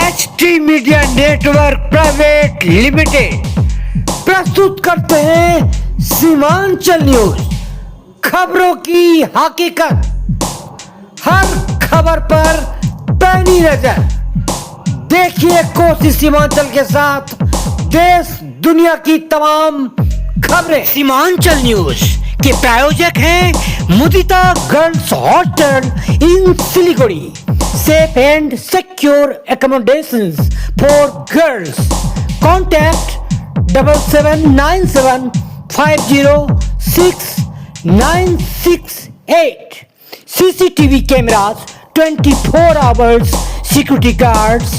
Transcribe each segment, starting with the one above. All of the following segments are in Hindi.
HT media network private limited प्रस्तुत करते हैं सीमांचल न्यूज, खबरों की हकीकत, हर खबर पर पैनी नजर। देखिए कोशिश सीमांचल के साथ देश दुनिया की तमाम खबरें। सीमांचल न्यूज के प्रायोजक हैं Mudita girls hostel in Siliguri, safe and secure accommodations for girls. Contact 7797506968. CCTV cameras, 24 hours security guards,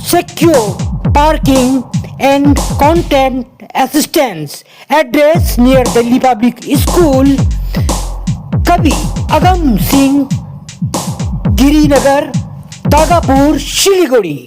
secure parking and content assistance. Address near Delhi Public School, कवि अगम सिंह, गिरिनगर, दागापुर, सिलीगुड़ी।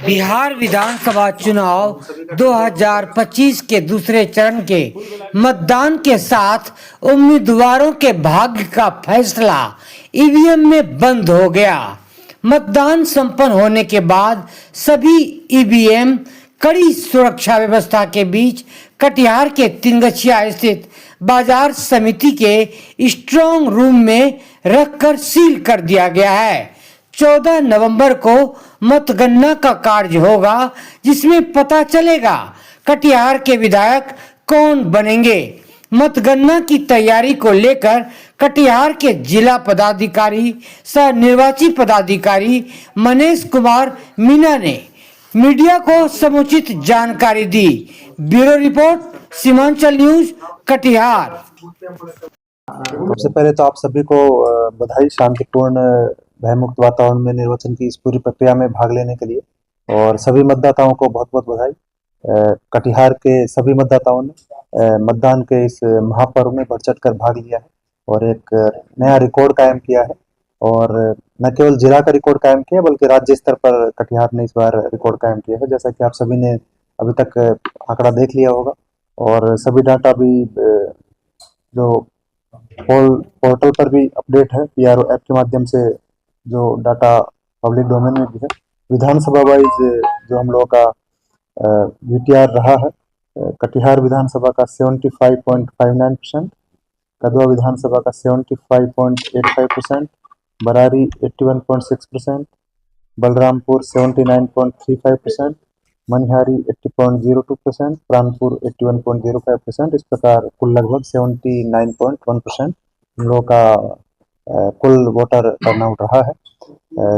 बिहार विधानसभा चुनाव 2025 के दूसरे चरण के मतदान के साथ उम्मीदवारों के भाग्य का फैसला ईवीएम में बंद हो गया। मतदान संपन्न होने के बाद सभी ईवीएम कड़ी सुरक्षा व्यवस्था के बीच कटिहार के तिनगछिया स्थित बाजार समिति के स्ट्रांग रूम में रखकर सील कर दिया गया है। 14 नवंबर को मतगणना का कार्य होगा, जिसमें पता चलेगा कटिहार के विधायक कौन बनेंगे। मतगणना की तैयारी को लेकर कटिहार के जिला पदाधिकारी सह निर्वाची पदाधिकारी मनीष कुमार मीना ने मीडिया को समुचित जानकारी दी। Bureau report, Seemanchal news, Katihar. सबसे पहले तो आप सभी को बधाई, शांतिपूर्ण भयमुक्त वातावरण में निर्वाचन की इस पूरी प्रक्रिया में भाग लेने के लिए, और सभी मतदाताओं को बहुत बहुत बधाई। कटिहार के सभी मतदाताओं ने मतदान के इस महापर्व में बढ़ चढ़ कर भाग लिया है और एक नया रिकॉर्ड कायम किया है। और न केवल जिला का रिकॉर्ड कायम किया बल्कि राज्य स्तर पर कटिहार ने इस बार रिकॉर्ड कायम किया है, जैसा कि आप सभी ने अभी तक आंकड़ा देख लिया होगा। और सभी डाटा भी जो पोर्टल पर भी अपडेट है, PRO ऐप के माध्यम से जो डाटा पब्लिक डोमेन में भी है। विधानसभा वाइज जो हम लोगों का VTR रहा है, कटिहार विधानसभा का 75.59%, कदवा विधानसभा का 75.85%, बरारी 81.6%, बलरामपुर 79.35%, मनिहारी 80.02%, प्राणपुर 81.05%। इस प्रकार कुल लगभग 79.1% हम लोगों का कुल वोटर टर्नआउट रहा है,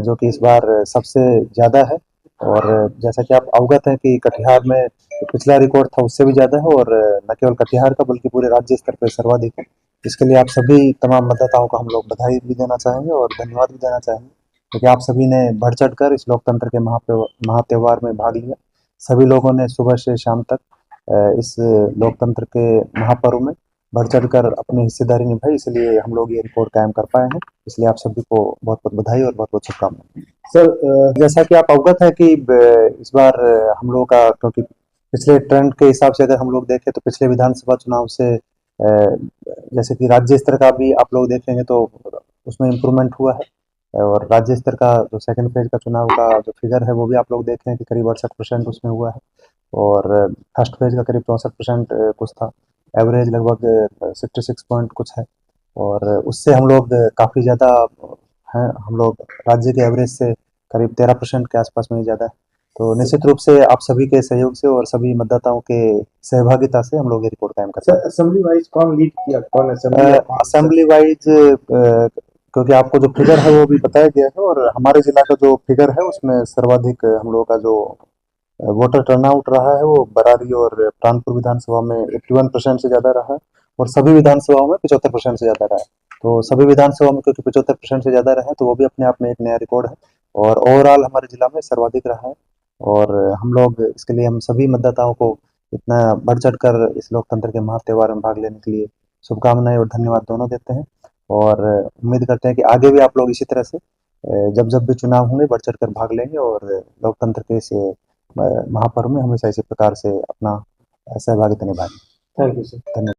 जो कि इस बार सबसे ज़्यादा है। और जैसा कि आप अवगत हैं कि कटिहार में पिछला रिकॉर्ड था उससे भी ज़्यादा है, और न केवल कटिहार का बल्कि पूरे राज्य स्तर पर सर्वाधिक है। इसके लिए आप सभी तमाम मतदाताओं को हम लोग बधाई भी देना चाहेंगे और धन्यवाद भी देना चाहेंगे, क्योंकि आप सभी ने बढ़ चढ़ कर इस लोकतंत्र के महात्योहार में भाग लिया। सभी लोगों ने सुबह से शाम तक इस लोकतंत्र के महापर्व में बढ़ चढ़ कर अपनी हिस्सेदारी निभाई, इसलिए हम लोग ये रिकॉर्ड कायम कर पाए हैं। इसलिए आप सभी को बहुत बहुत बधाई और बहुत बहुत शुभकामनाएं। सर, जैसा कि आप अवगत है कि इस बार हम लोगों का, क्योंकि पिछले ट्रेंड के हिसाब से अगर हम लोग देखें तो पिछले विधानसभा चुनाव से जैसे कि राज्य स्तर का भी आप लोग देखेंगे तो उसमें इम्प्रूवमेंट हुआ है। और राज्य स्तर का जो सेकंड फेज का चुनाव का जो फिगर है वो भी आप लोग देखें कि करीब 68% उसमें हुआ है, और फर्स्ट फेज का करीब 64% कुछ था। एवरेज लगभग 66 पॉइंट कुछ है, और उससे हम लोग काफ़ी ज़्यादा हैं। हम लोग राज्य के एवरेज से करीब 13% के आसपास में ही ज़्यादा है। तो निश्चित रूप से आप सभी के सहयोग से और सभी मतदाताओं के सहभागिता से हम लोग ये रिपोर्ट कायम करते हैं। असेंबली वाइज कौन लीड किया, कौन असेंबली वाइज क्योंकि आपको जो फिगर है वो भी बताया गया है, और हमारे जिला का जो फिगर है उसमें सर्वाधिक हम लोगों का जो वोटर टर्नआउट रहा है वो बरारी और प्राणपुर विधानसभा में 81% से ज़्यादा रहा है, और सभी विधानसभाओं में 75% से ज़्यादा रहा है। तो सभी विधानसभा में क्योंकि 75% से ज़्यादा रहे तो वो भी अपने आप में एक नया रिकॉर्ड है, और ओवरऑल हमारे जिला में सर्वाधिक रहा है। और हम लोग इसके लिए हम सभी मतदाताओं को इतना बढ़ चढ़ कर इस लोकतंत्र के महात्योहार में भाग लेने के लिए शुभकामनाएं और धन्यवाद दोनों देते हैं। और उम्मीद करते हैं कि आगे भी आप लोग इसी तरह से जब जब भी चुनाव होंगे बढ़ चढ़ कर भाग लेंगे और लोकतंत्र के इस महापर्व में हमेशा इसी प्रकार से अपना सहभागिता निभाएंगे। Thank you sir. धन्यवाद।